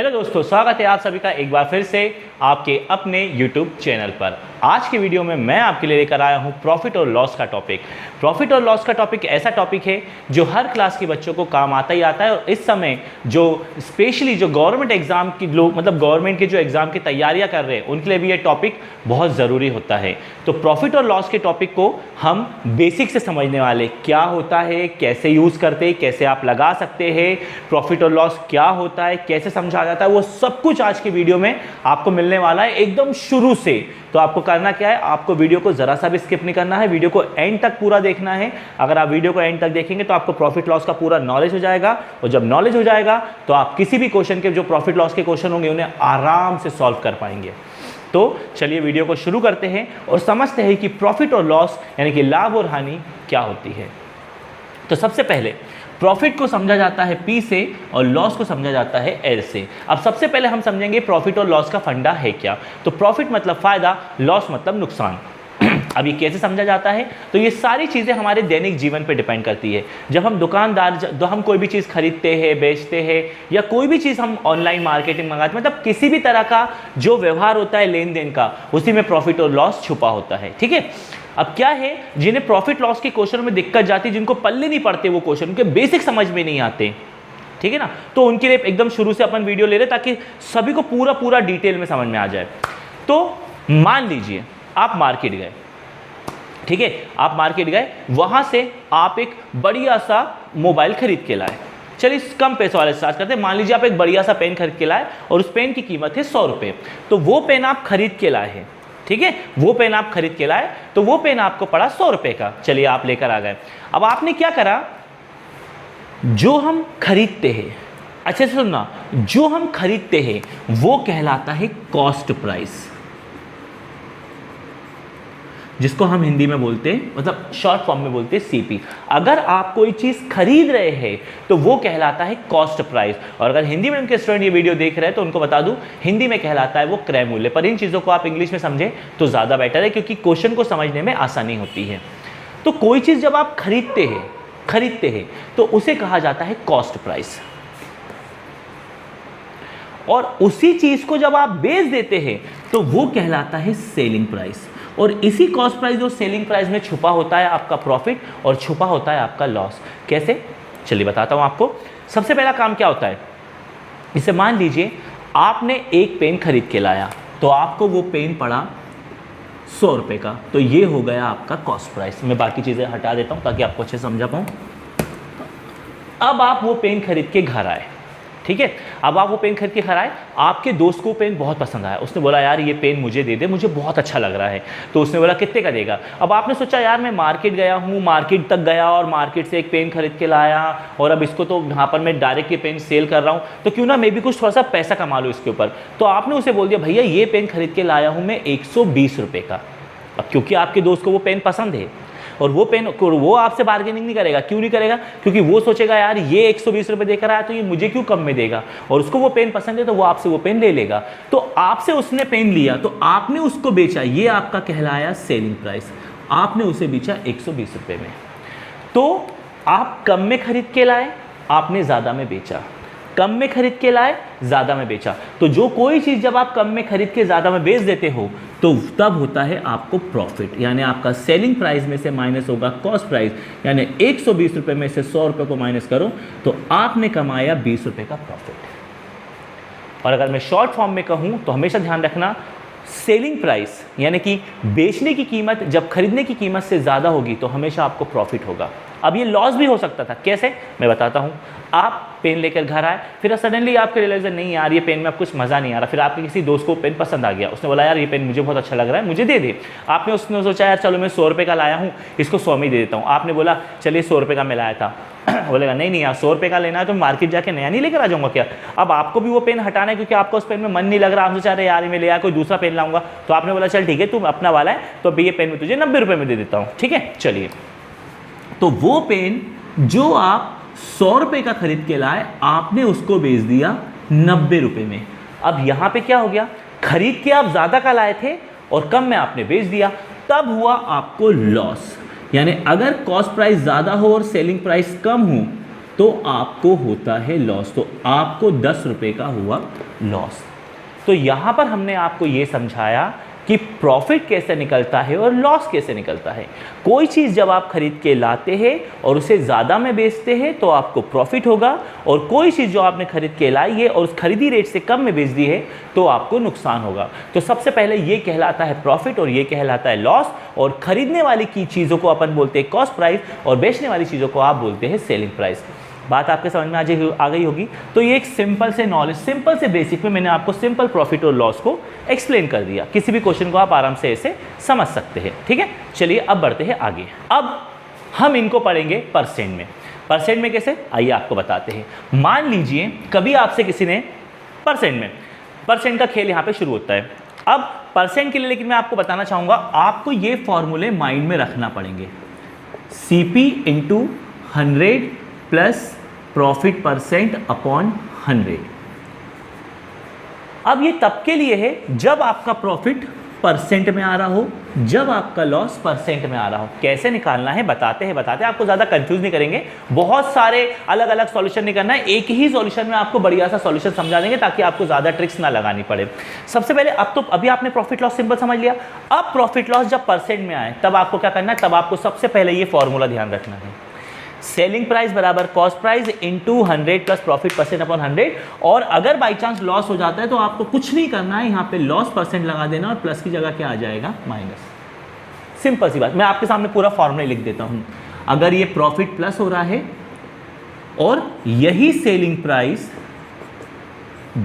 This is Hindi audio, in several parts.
हेलो दोस्तों, स्वागत है आप सभी का एक बार फिर से आपके अपने YouTube चैनल पर। आज की वीडियो में मैं आपके लिए लेकर आया हूं प्रॉफिट और लॉस का टॉपिक। प्रॉफिट और लॉस का टॉपिक ऐसा टॉपिक है जो हर क्लास के बच्चों को काम आता ही आता है और इस समय जो स्पेशली जो गवर्नमेंट एग्जाम की लोग मतलब गवर्नमेंट के जो एग्जाम की तैयारियां कर रहे हैं उनके लिए भी ये टॉपिक बहुत ज़रूरी होता है। तो प्रॉफिट और लॉस के टॉपिक को हम बेसिक से समझने वाले, क्या होता है, कैसे यूज़ करते हैं, कैसे आप लगा सकते हैं, प्रॉफिट और लॉस क्या होता है, कैसे समझा जाता है, वो सब कुछ आज की वीडियो में आपको मिलने वाला है एकदम शुरू से। तो आपको करना क्या है, आपको वीडियो को जरा सा भी स्किप नहीं करना है, वीडियो को एंड तक पूरा देखना है। अगर आप वीडियो को एंड तक देखेंगे तो आपको प्रॉफिट लॉस का पूरा नॉलेज हो जाएगा और जब नॉलेज हो जाएगा तो आप किसी भी क्वेश्चन के जो प्रॉफिट लॉस के क्वेश्चन होंगे उन्हें आराम से सॉल्व कर पाएंगे। तो चलिए वीडियो को शुरू करते हैं और समझते हैं कि प्रॉफिट और लॉस यानी कि लाभ और हानि क्या होती है। तो सबसे पहले प्रॉफिट को समझा जाता है P से और लॉस को समझा जाता है L से। अब सबसे पहले हम समझेंगे प्रॉफिट और लॉस का फंडा है क्या। तो प्रॉफिट मतलब फायदा, लॉस मतलब नुकसान। अब ये कैसे समझा जाता है, तो ये सारी चीज़ें हमारे दैनिक जीवन पे डिपेंड करती है। जब हम हम कोई भी चीज़ खरीदते हैं, बेचते हैं या कोई भी चीज़ हम ऑनलाइन मार्केटिंग मंगाते हैं, मतलब किसी भी तरह का जो व्यवहार होता है लेन देन का, उसी में प्रॉफिट और लॉस छुपा होता है। ठीक है। अब क्या है, जिन्हें प्रॉफिट लॉस के क्वेश्चन में दिक्कत जाती है, जिनको पल्ले नहीं पड़ते वो क्वेश्चन, उनके बेसिक समझ में नहीं आते, ठीक है ना, तो उनके लिए एकदम शुरू से अपन वीडियो ले रहे ताकि सभी को पूरा डिटेल में समझ में आ जाए। तो मान लीजिए आप मार्केट गए, ठीक है, आप मार्केट गए, वहां से आप एक बढ़िया सा मोबाइल खरीद के लाए। चलिए कम पैसों वाले स्टार्ट करते हैं। मान लीजिए आप एक बढ़िया सा पेन खरीद के लाए और उस पेन की कीमत है 100 रुपये। तो वो पेन आप खरीद के लाए हैं, ठीक है, वो पेन आप खरीद के लाए, तो वो पेन आपको पड़ा 100 रुपये का। चलिए आप लेकर आ गए। अब आपने क्या करा, जो हम खरीदते हैं, अच्छे से सुनना, जो हम खरीदते हैं वो कहलाता है कॉस्ट प्राइस, जिसको हम हिंदी में बोलते हैं, मतलब शॉर्ट फॉर्म में बोलते हैं CP। अगर आप कोई चीज़ खरीद रहे हैं तो वो कहलाता है कॉस्ट प्राइस। और अगर हिंदी मीडियम के स्टूडेंट ये वीडियो देख रहे हैं तो उनको बता दूं, हिंदी में कहलाता है वो क्रय मूल्य। पर इन चीज़ों को आप इंग्लिश में समझें तो ज़्यादा बेटर है, क्योंकि क्वेश्चन को समझने में आसानी होती है। तो कोई चीज़ जब आप खरीदते हैं तो उसे कहा जाता है कॉस्ट प्राइस, और उसी चीज़ को जब आप बेच देते हैं तो वो कहलाता है सेलिंग प्राइस। और इसी कॉस्ट प्राइस और सेलिंग प्राइस में छुपा होता है आपका प्रॉफिट और छुपा होता है आपका लॉस। कैसे, चलिए बताता हूं आपको। सबसे पहला काम क्या होता है, इसे मान लीजिए आपने एक पेन खरीद के लाया, तो आपको वो पेन पड़ा 100 रुपये का, तो ये हो गया आपका कॉस्ट प्राइस। मैं बाकी चीज़ें हटा देता हूं ताकि आपको अच्छे से समझा पाऊँ। अब आप वो पेन खरीद के घर आए, ठीक है, अब आप वो पेन खरीद के घर आए, आपके दोस्त को पेन बहुत पसंद आया, उसने बोला यार ये पेन मुझे दे दे, मुझे बहुत अच्छा लग रहा है। तो उसने बोला कितने का देगा। अब आपने सोचा यार मैं मार्केट गया हूँ, मार्केट तक गया और मार्केट से एक पेन खरीद के लाया और अब इसको तो यहाँ पर मैं डायरेक्ट ये पेन सेल कर रहा हूँ, तो क्यों ना मैं भी कुछ थोड़ा सा पैसा कमा लूँ इसके ऊपर। तो आपने उसे बोल दिया भैया ये पेन खरीद के लाया हूँ मैं 120 रुपये का। अब क्योंकि आपके दोस्त को वो पेन पसंद है और वो पेन वो आपसे बार्गेनिंग नहीं करेगा। क्यों नहीं करेगा, क्योंकि वो सोचेगा यार ये 120 रुपये देकर आया तो ये मुझे क्यों कम में देगा, और उसको वो पेन पसंद है तो वो आपसे वो पेन ले लेगा। तो आपसे उसने पेन लिया तो आपने उसको बेचा, ये आपका कहलाया सेलिंग प्राइस। आपने उसे बेचा 120 रुपये में। तो आप कम में खरीद के लाए, आपने ज़्यादा में बेचा, कम में खरीद के लाए, ज़्यादा में बेचा। तो जो कोई चीज़ जब आप कम में खरीद के ज़्यादा में बेच देते हो तो तब होता है आपको प्रॉफिट, यानी आपका सेलिंग प्राइस में से माइनस होगा कॉस्ट प्राइस, यानी 120 रुपये में से 100 रुपये को माइनस करो तो आपने कमाया 20 रुपये का प्रॉफिट। और अगर मैं शॉर्ट फॉर्म में कहूँ तो हमेशा ध्यान रखना, सेलिंग प्राइस यानी कि बेचने की कीमत जब खरीदने की कीमत से ज़्यादा होगी तो हमेशा आपको प्रॉफिट होगा। अब ये लॉस भी हो सकता था, कैसे मैं बताता हूँ। आप पेन लेकर घर आए, फिर सडनली आपके रियलाइज़न नहीं यार ये पेन में अब कुछ मज़ा नहीं आ रहा, फिर आपके किसी दोस्त को पेन पसंद आ गया, उसने बोला यार ये पेन मुझे बहुत अच्छा लग रहा है, मुझे दे दे। आपने उसने सोचा यार चलो मैं 100 रुपये का लाया हूँ, इसको 100 में दे देता हूँ। आपने बोला चलिए 100 रुपये का मैं लाया था। बोलेगा नहीं यार 100 रुपये का लेना है तो मार्केट जाके नया नहीं लेकर आ जाऊँगा क्या। अब आपको भी वो पेन हटाना है क्योंकि आपको उस पेन में मन नहीं लग रहा, आप सोचा रहे यार मैं ले आया कोई दूसरा पेन लाऊंगा। तो आपने बोला चल ठीक है तुम अपना वाला है तो अभी ये पेन में तुझे 90 रुपये में दे देता हूँ, ठीक है। चलिए, तो वो पेन जो आप 100 रुपये का खरीद के लाए, आपने उसको बेच दिया 90 रुपये में। अब यहाँ पे क्या हो गया, खरीद के आप ज़्यादा का लाए थे और कम में आपने बेच दिया, तब हुआ आपको लॉस। यानी अगर कॉस्ट प्राइस ज़्यादा हो और सेलिंग प्राइस कम हो तो आपको होता है लॉस, तो आपको 10 रुपये का हुआ लॉस। तो यहाँ पर हमने आपको ये समझाया कि प्रॉफिट कैसे निकलता है और लॉस कैसे निकलता है। कोई चीज़ जब आप खरीद के लाते हैं और उसे ज़्यादा में बेचते हैं तो आपको प्रॉफिट होगा, और कोई चीज़ जो आपने खरीद के लाई है और उस खरीदी रेट से कम में बेच दी है तो आपको नुकसान होगा। तो सबसे पहले ये कहलाता है प्रॉफिट और ये कहलाता है लॉस, और खरीदने वाली की चीज़ों को अपन बोलते हैं कॉस्ट प्राइस और बेचने वाली चीज़ों को आप बोलते हैं सेलिंग प्राइस। बात आपके समझ में आ गई होगी। तो ये एक सिंपल से नॉलेज, सिंपल से बेसिक में मैंने आपको सिंपल प्रॉफिट और लॉस को एक्सप्लेन कर दिया। किसी भी क्वेश्चन को आप आराम से ऐसे समझ सकते हैं, ठीक है। चलिए अब बढ़ते हैं आगे। अब हम इनको पढ़ेंगे परसेंट में। परसेंट में कैसे, आइए आपको बताते हैं। मान लीजिए कभी आपसे किसी ने परसेंट का खेल यहाँ पे शुरू होता है। अब परसेंट के लिए लेकिन मैं आपको बताना चाहूँगा, आपको ये फॉर्मूले माइंड में रखना पड़ेंगे। CP into 100 plus profit percent upon 100। अब ये तब के लिए है जब आपका प्रॉफिट परसेंट में आ रहा हो, जब आपका लॉस परसेंट में आ रहा हो। कैसे निकालना है बताते हैं आपको ज़्यादा कंफ्यूज नहीं करेंगे। बहुत सारे अलग अलग सॉल्यूशन नहीं करना है, एक ही सॉल्यूशन में आपको बढ़िया सा सॉल्यूशन समझा देंगे ताकि आपको ज़्यादा ट्रिक्स ना लगानी पड़े। सबसे पहले अभी आपने प्रॉफिट लॉस सिंपल समझ लिया। अब प्रॉफिट लॉस जब परसेंट में आए तब आपको क्या करना है, तब आपको सबसे पहले ये फॉर्मूला ध्यान रखना है। सेलिंग प्राइस बराबर cost price into 100 plus profit percent upon 100। और अगर बाई चांस लॉस हो जाता है तो आपको कुछ नहीं करना है, यहाँ पे लॉस परसेंट लगा देना और प्लस की जगह क्या आ जाएगा, माइनस। सिंपल सी बात, मैं आपके सामने पूरा फॉर्मूला लिख देता हूँ। अगर ये प्रॉफिट प्लस हो रहा है और यही सेलिंग प्राइस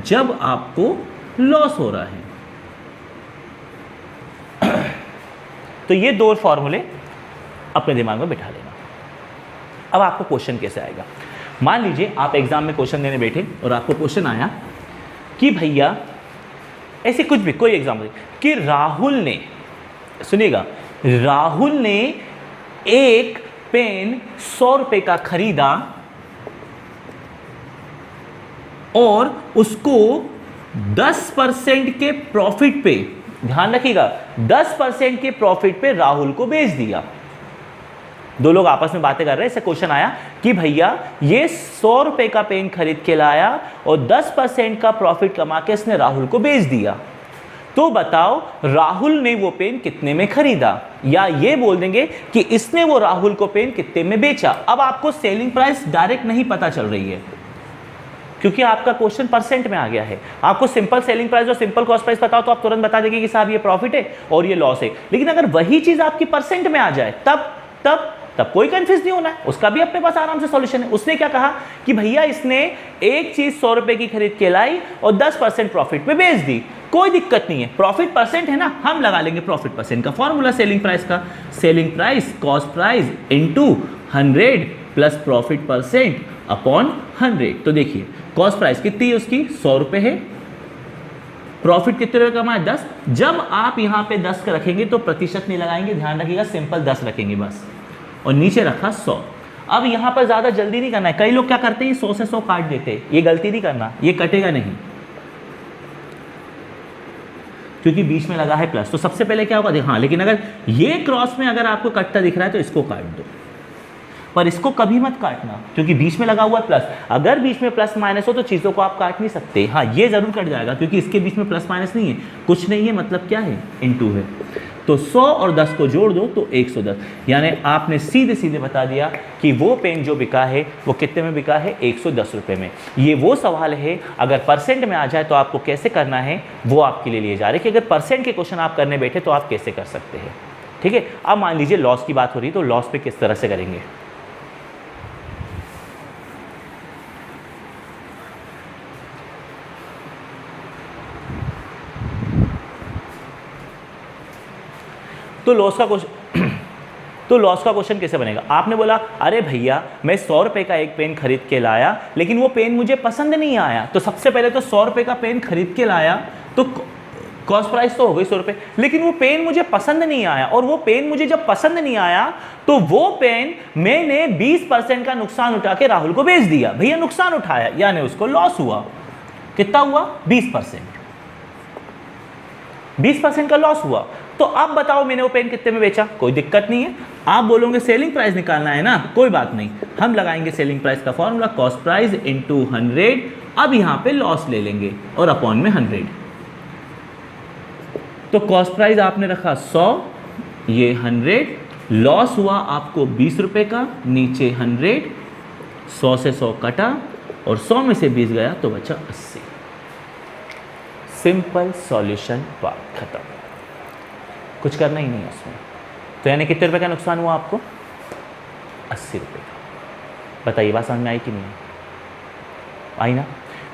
जब आपको लॉस हो रहा है, तो ये दो फॉर्मूले अपने दिमाग में बिठा लेना। अब आपको क्वेश्चन कैसे आएगा, मान लीजिए आप एग्जाम में क्वेश्चन देने बैठे और आपको क्वेश्चन आया कि भैया ऐसे कुछ भी कोई एग्जाम्पल कि राहुल ने, सुनिएगा, राहुल ने एक पेन 100 रुपए का खरीदा और उसको 10% के प्रॉफिट पे, ध्यान रखिएगा, 10% के प्रॉफिट पे राहुल को बेच दिया। दो लोग आपस में बातें कर रहे हैं, ऐसे क्वेश्चन आया कि भैया ये 100 रुपए का पेन खरीद के लाया और 10% का प्रॉफिट कमा के इसने राहुल को बेच दिया। तो बताओ राहुल ने वो पेन कितने में खरीदा, या ये बोल देंगे कि इसने वो राहुल को पेन कितने में बेचा। अब आपको सेलिंग प्राइस डायरेक्ट नहीं पता चल रही है क्योंकि आपका क्वेश्चन परसेंट में आ गया है। आपको सिंपल सेलिंग प्राइस और सिंपल कॉस्ट प्राइस पता हो तो आप तुरंत बता देंगे कि साहब ये प्रॉफिट है और ये लॉस है। लेकिन अगर वही चीज आपकी परसेंट में आ जाए तब कोई कंफ्यूज नहीं होना है, उसका भी अपने पास आराम से सॉल्यूशन है। उसने क्या कहा कि भैया इसने एक चीज 100 रुपए की खरीद के लाई और 10% प्रॉफिट पे बेच दी, कोई दिक्कत नहीं है, प्रॉफिट परसेंट है ना, हम लगा लेंगे प्रॉफिट परसेंट का फॉर्मूला सेलिंग प्राइस का। Selling price cost price into 100 plus profit percent upon 100। तो देखिए कॉस्ट प्राइस कितनी है उसकी, 100 रुपए है, प्रॉफिट कितने रुपए कमा है, 10। जब आप यहाँ पे 10 का रखेंगे तो प्रतिशत नहीं लगाएंगे, ध्यान रखिएगा, सिंपल 10 रखेंगे बस, और नीचे रखा 100। अब यहाँ पर ज़्यादा जल्दी नहीं करना है, कई लोग क्या करते हैं 100 से 100 काट देते हैं, ये गलती नहीं करना, ये कटेगा नहीं क्योंकि बीच में लगा है प्लस। तो सबसे पहले क्या होगा, हाँ, लेकिन अगर ये क्रॉस में अगर आपको कटता दिख रहा है तो इसको काट दो, पर इसको कभी मत काटना क्योंकि बीच में लगा हुआ है प्लस। अगर बीच में प्लस माइनस हो तो चीज़ों को आप काट नहीं सकते, हाँ ये ज़रूर कट जाएगा क्योंकि इसके बीच में प्लस माइनस नहीं है, कुछ नहीं है, मतलब क्या है, इनटू है। तो 100 और 10 को जोड़ दो तो 110, यानी आपने सीधे सीधे बता दिया कि वो पेन जो बिका है वो कितने में बिका है, 110 रुपये में। ये वो सवाल है, अगर परसेंट में आ जाए तो आपको कैसे करना है वो आपके लिए जा रहे हैं कि अगर परसेंट के क्वेश्चन आप करने बैठे तो आप कैसे कर सकते हैं, ठीक है। अब मान लीजिए लॉस की बात हो रही है तो लॉस पे किस तरह से करेंगे। तो लॉस का क्वेश्चन कैसे बनेगा। आपने बोला अरे भैया मैं 100 रुपए का एक पेन खरीद के लाया लेकिन वो पेन मुझे पसंद नहीं आया। तो सबसे पहले तो 100 रुपए का पेन खरीद के लाया तो कॉस्ट प्राइस तो हो गई 100 रुपए, लेकिन वो पेन मुझे पसंद नहीं आया, और वो पेन मुझे जब पसंद नहीं आया तो वो पेन मैंने 20% का नुकसान उठा के राहुल को बेच दिया। भैया नुकसान उठाया यानी उसको लॉस हुआ, कितना हुआ, 20% का लॉस हुआ। तो अब बताओ मैंने वो पेन कितने में बेचा, कोई दिक्कत नहीं है, आप बोलोगे सेलिंग प्राइस निकालना है ना, कोई बात नहीं, हम लगाएंगे सेलिंग प्राइस का फॉर्मूला कॉस्ट प्राइस इंटू 100। अब यहां पे लॉस ले लेंगे और अपॉन में 100। तो कॉस्ट प्राइस आपने रखा 100, ये 100, लॉस हुआ आपको 20 रुपए का, नीचे 100, 100 से 100 कटा और 100 में से 20 गया तो बचा 80। सिंपल सॉल्यूशन, बात खत्म, कुछ करना ही नहीं है उसमें। तो यानी कितने रुपए का नुकसान हुआ आपको? 80 रुपए का। बताइए बात समझ में आई कि नहीं आई ना?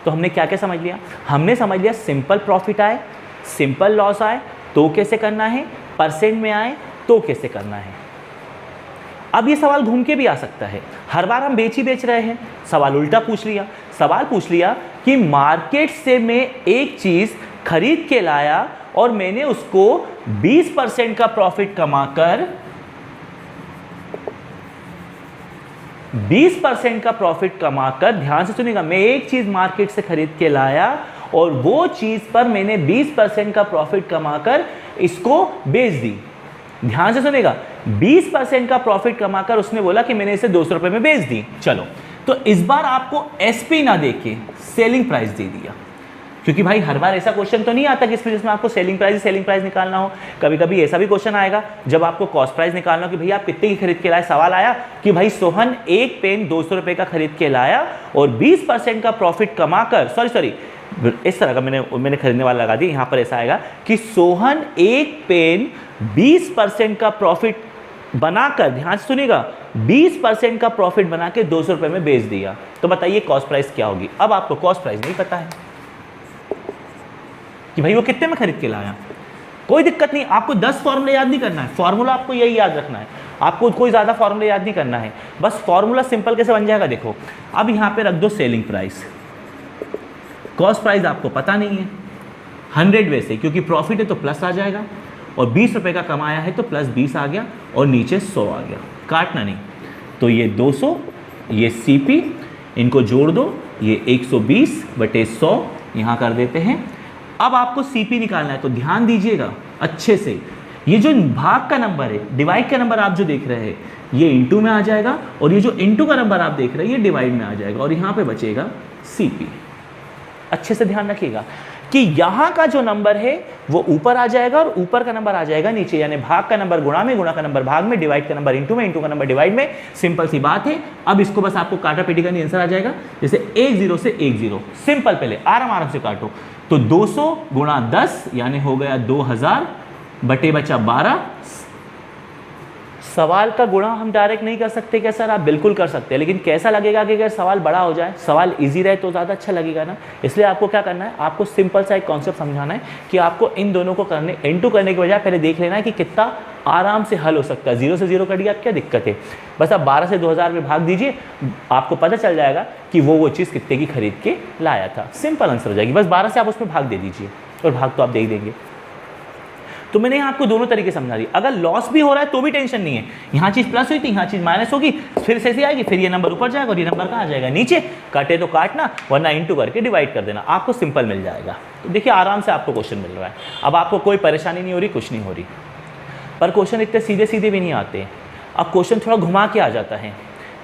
तो हमने क्या क्या समझ लिया? हमने समझ लिया सिंपल प्रॉफिट आए, सिंपल लॉस आए तो कैसे करना है, परसेंट में आए तो कैसे करना है। अब ये सवाल घूम के भी आ सकता है, हर बार हम बेच ही बेच रहे हैं, सवाल उल्टा पूछ लिया। सवाल पूछ लिया कि मार्केट से मैं एक चीज़ खरीद के लाया और मैंने उसको 20% का प्रॉफिट कमाकर 20% का प्रॉफिट कमाकर, ध्यान से सुनिएगा, मैं एक चीज मार्केट से खरीद के लाया और वो चीज पर मैंने 20% का प्रॉफिट कमाकर इसको बेच दी। ध्यान से सुनिएगा, 20% का प्रॉफिट कमाकर उसने बोला कि मैंने इसे 200 रुपए में बेच दी। चलो, तो इस बार आपको एसपी ना देके सेलिंग प्राइस दे दिया, क्योंकि भाई हर बार ऐसा क्वेश्चन तो नहीं आता कि जिसमें आपको सेलिंग प्राइस निकालना हो। कभी कभी ऐसा भी क्वेश्चन आएगा जब आपको कॉस्ट प्राइस निकालना हो कि भैया आप कितने की खरीद के लाए। सवाल आया कि भाई सोहन एक पेन 200 रुपए का खरीद के लाया और 20% का प्रॉफिट कमाकर, सॉरी इस तरह का मैंने खरीदने वाला लगा दी, यहां पर ऐसा आएगा कि सोहन एक पेन 20% का प्रॉफिट बनाकर, ध्यान से सुनिएगा, 20% का प्रॉफिट बना के 200 रुपए में बेच दिया। तो बताइए कॉस्ट प्राइस क्या होगी? अब आपको कॉस्ट प्राइस नहीं पता है कि भाई वो कितने में खरीद के लाया, कोई दिक्कत नहीं, आपको 10 फॉर्मूला याद नहीं करना है, फॉर्मूला आपको यही याद रखना है, आपको कोई ज़्यादा फॉर्मूला याद नहीं करना है, बस फॉर्मूला सिंपल कैसे बन जाएगा देखो। अब यहाँ पे रख दो सेलिंग प्राइस, कॉस्ट प्राइस आपको पता नहीं है, 100 वैसे क्योंकि प्रॉफिट है तो प्लस आ जाएगा और 20 रुपये का कमाया है तो प्लस 20 आ गया और नीचे 100 आ गया, काटना नहीं। तो ये 200, ये CP, इनको जोड़ दो, ये 120/100 यहाँ कर देते हैं। अब आपको CP निकालना है तो ध्यान दीजिएगा अच्छे से, ये जो भाग का नंबर है, डिवाइड का नंबर आप जो देख रहे हैं, ये इंटू में आ जाएगा और ये जो इंटू का नंबर आप देख रहे हैं ये डिवाइड में आ जाएगा और यहाँ पे बचेगा CP। अच्छे से ध्यान रखिएगा कि यहाँ का जो नंबर है वो ऊपर आ जाएगा और ऊपर का नंबर आ जाएगा नीचे, यानी भाग का नंबर गुणा में, गुणा का नंबर भाग में, डिवाइड का नंबर इंटू में, इंटू का नंबर डिवाइड में। सिंपल सी बात है। अब इसको बस आपको काटा पीटी करनी, आंसर आ जाएगा जैसे 1 0 से 1 0, सिंपल, पहले आराम से काटो। तो 200 गुणा 10 यानी हो गया 2000 बटे बचा 12। सवाल का गुणा हम डायरेक्ट नहीं कर सकते क्या सर? आप बिल्कुल कर सकते हैं, लेकिन कैसा लगेगा कि अगर सवाल बड़ा हो जाए, सवाल इजी रहे तो ज़्यादा अच्छा लगेगा ना। इसलिए आपको क्या करना है, आपको सिंपल सा एक कॉन्सेप्ट समझाना है कि आपको इन दोनों को करने, इनटू करने के बजाय पहले देख लेना है कि कितना आराम से हल हो सकता है। 0 से 0 कट गया, क्या दिक्कत है? बस आप 12 से 2000 में भाग दीजिए, आपको पता चल जाएगा कि वो चीज़ कितने की खरीद के लाया था। सिंपल आंसर हो जाएगी, बस 12 से आप उसमें भाग दे दीजिए और भाग तो आप दे ही देंगे। तो मैंने यहाँ आपको दोनों तरीके समझा दी। अगर लॉस भी हो रहा है तो भी टेंशन नहीं है, यहाँ चीज़ प्लस हुई थी, यहाँ चीज़ माइनस होगी, फिर से ऐसी आएगी, फिर ये नंबर ऊपर जाएगा और ये नंबर कहाँ आ जाएगा? नीचे। काटे तो काटना, वरना इंटू करके डिवाइड कर देना, आपको सिंपल मिल जाएगा। तो देखिए आराम से आपको क्वेश्चन मिल रहा है, अब आपको कोई परेशानी नहीं हो रही, कुछ नहीं हो रही। पर क्वेश्चन इतने सीधे सीधे भी नहीं आते, अब क्वेश्चन थोड़ा घुमा के आ जाता है।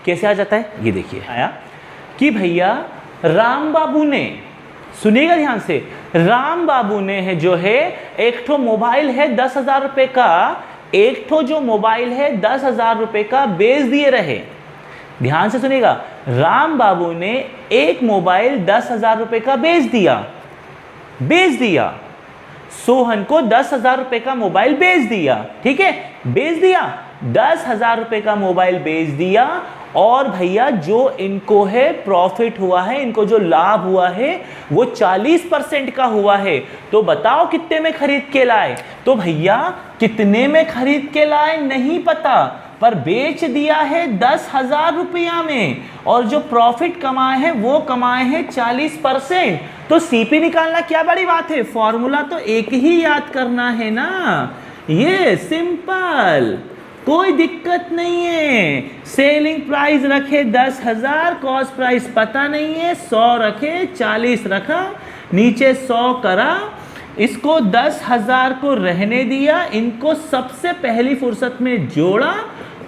कैसे आ जाता है ये देखिए, आया कि भैया राम बाबू ने, सुनिएगा ध्यान से, राम बाबू ने है जो है एक ठो मोबाइल है 10,000 रुपए का, एक ठो जो मोबाइल है 10,000 रुपए का बेच दिए रहे। ध्यान से सुनिएगा, राम बाबू ने एक मोबाइल 10,000 रुपए का बेच दिया, सोहन को 10,000 रुपए का मोबाइल बेच दिया, ठीक है, बेच दिया, 10,000 रुपए का मोबाइल बेच दिया। और भैया जो इनको है प्रॉफिट हुआ है, इनको जो लाभ हुआ है वो 40% का हुआ है। तो बताओ कितने में खरीद के लाए? तो भैया कितने में खरीद के लाए नहीं पता, पर बेच दिया है 10,000 रुपया में, और जो प्रॉफिट कमाए हैं वो कमाए हैं 40%। तो CP निकालना क्या बड़ी बात है, फॉर्मूला तो एक ही याद करना है ना, ये सिंपल, कोई दिक्कत नहीं है। सेलिंग प्राइस रखे 10,000, कॉस्ट प्राइस पता नहीं है, 100 रखे, 40 रखा, नीचे 100 करा, इसको 10,000 को रहने दिया, इनको सबसे पहली फुर्सत में जोड़ा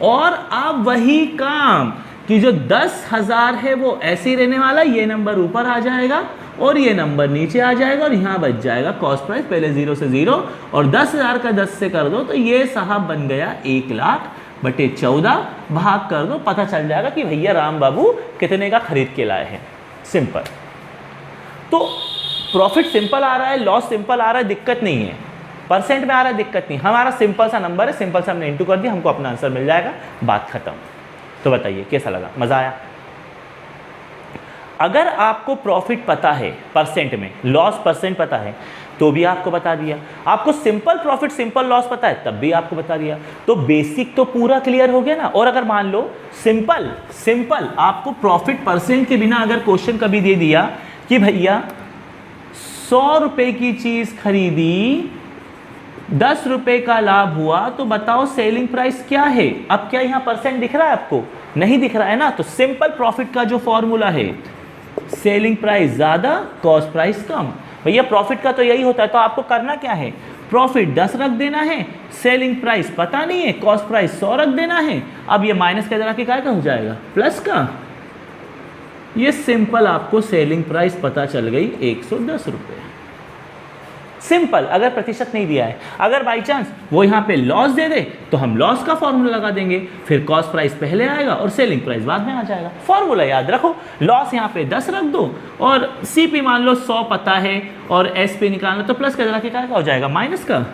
और अब वही काम कि जो 10,000 है वो ऐसे ही रहने वाला, ये नंबर ऊपर आ जाएगा और ये नंबर नीचे आ जाएगा और यहाँ बच जाएगा कॉस्ट प्राइस, पहले 0 से 0 और 10,000 का 10 से कर दो तो ये साहब बन गया 1,00,000/14, भाग कर दो, पता चल जाएगा कि भैया राम बाबू कितने का खरीद के लाए हैं। सिंपल। तो प्रॉफिट सिंपल आ रहा है, लॉस सिंपल आ रहा है, दिक्कत नहीं है, परसेंट में आ रहा है, दिक्कत नहीं, हमारा सिंपल सा नंबर है, सिंपल सा हमने इंटू कर दिया, हमको अपना आंसर मिल जाएगा, बात खत्म। तो बताइए कैसा लगा, मजा आया? अगर आपको प्रॉफिट पता है परसेंट में, लॉस परसेंट पता है तो भी आपको बता दिया, आपको सिंपल प्रॉफिट सिंपल लॉस पता है तब भी आपको बता दिया, तो बेसिक तो पूरा क्लियर हो गया ना। और अगर मान लो सिंपल आपको प्रॉफिट परसेंट के बिना अगर क्वेश्चन कभी दे दिया कि भैया 100 रुपए की चीज खरीदी, 10 रुपए का लाभ हुआ, तो बताओ सेलिंग प्राइस क्या है? अब क्या यहां परसेंट दिख रहा है आपको? नहीं दिख रहा है ना। तो सिंपल प्रॉफिट का जो फॉर्मूला है, सेलिंग प्राइस ज्यादा कॉस्ट प्राइस कम, भैया प्रॉफिट का तो यही होता है। तो आपको करना क्या है, प्रॉफिट 10 रख देना है, सेलिंग प्राइस पता नहीं है, कॉस्ट प्राइस 100 रख देना है। अब ये माइनस का जरा के क्या हो जाएगा, प्लस का। ये सिंपल आपको सेलिंग प्राइस पता चल गई 110 रुपए। सिंपल। अगर प्रतिशत नहीं दिया है, अगर बाई चांस वो यहाँ पे लॉस दे दे तो हम लॉस का फॉर्मूला लगा देंगे, फिर कॉस्ट प्राइस पहले आएगा और सेलिंग प्राइस बाद में आ जाएगा। फॉर्मूला याद रखो, लॉस यहाँ पे 10 रख दो और सीपी मान लो 100 पता है और एसपी निकालना, तो प्लस का जरा के क्या हो जाएगा, माइनस का।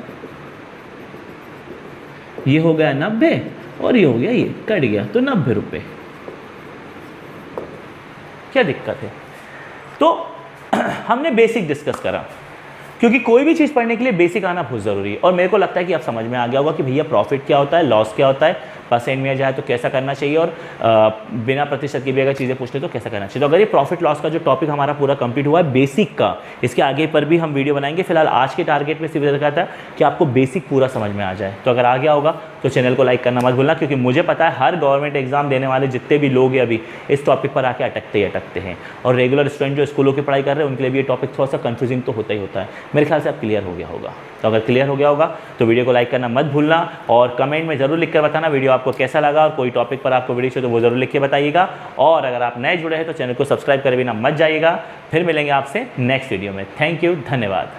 ये हो गया 90 और ये हो गया, ये कट गया तो 90 रुपए। क्या दिक्कत है? तो हमने बेसिक डिस्कस करा, क्योंकि कोई भी चीज़ पढ़ने के लिए बेसिक आना बहुत ज़रूरी है। और मेरे को लगता है कि आप समझ में आ गया होगा कि भैया प्रॉफिट क्या होता है, लॉस क्या होता है, परसेंट में जाए तो कैसा करना चाहिए, और बिना प्रतिशत की भी अगर चीज़ें पूछते तो कैसा करना चाहिए। तो अगर ये प्रॉफिट लॉस का जो टॉपिक हमारा पूरा कंप्लीट हुआ है बेसिक का, इसके आगे पर भी हम वीडियो बनाएंगे। फिलहाल आज के टारगेट में सिर्फ रखा था कि आपको बेसिक पूरा समझ में आ जाए। तो अगर आ गया होगा तो चैनल को लाइक करना मत भूलना, क्योंकि मुझे पता है हर गवर्नमेंट एग्जाम देने वाले जितने भी लोग हैं अभी इस टॉपिक पर आके अटकते हैं, और रेगुलर स्टूडेंट जो स्कूलों की पढ़ाई कर रहे हैं उनके लिए भी ये टॉपिक थोड़ा सा कंफ्यूजिंग तो होता ही होता है। मेरे ख्याल से अब क्लियर हो गया होगा। तो अगर क्लियर हो गया होगा तो वीडियो को लाइक करना मत भूलना, और कमेंट में जरूर लिख कर बताना वीडियो आपको कैसा लगा, और कोई टॉपिक पर आपको वीडियो चाहिए तो वो जरूर लिख के बताइएगा। और अगर आप नए जुड़े हैं तो चैनल को सब्सक्राइब करे बिना मत जाइएगा। फिर मिलेंगे आपसे नेक्स्ट वीडियो में। थैंक यू, धन्यवाद।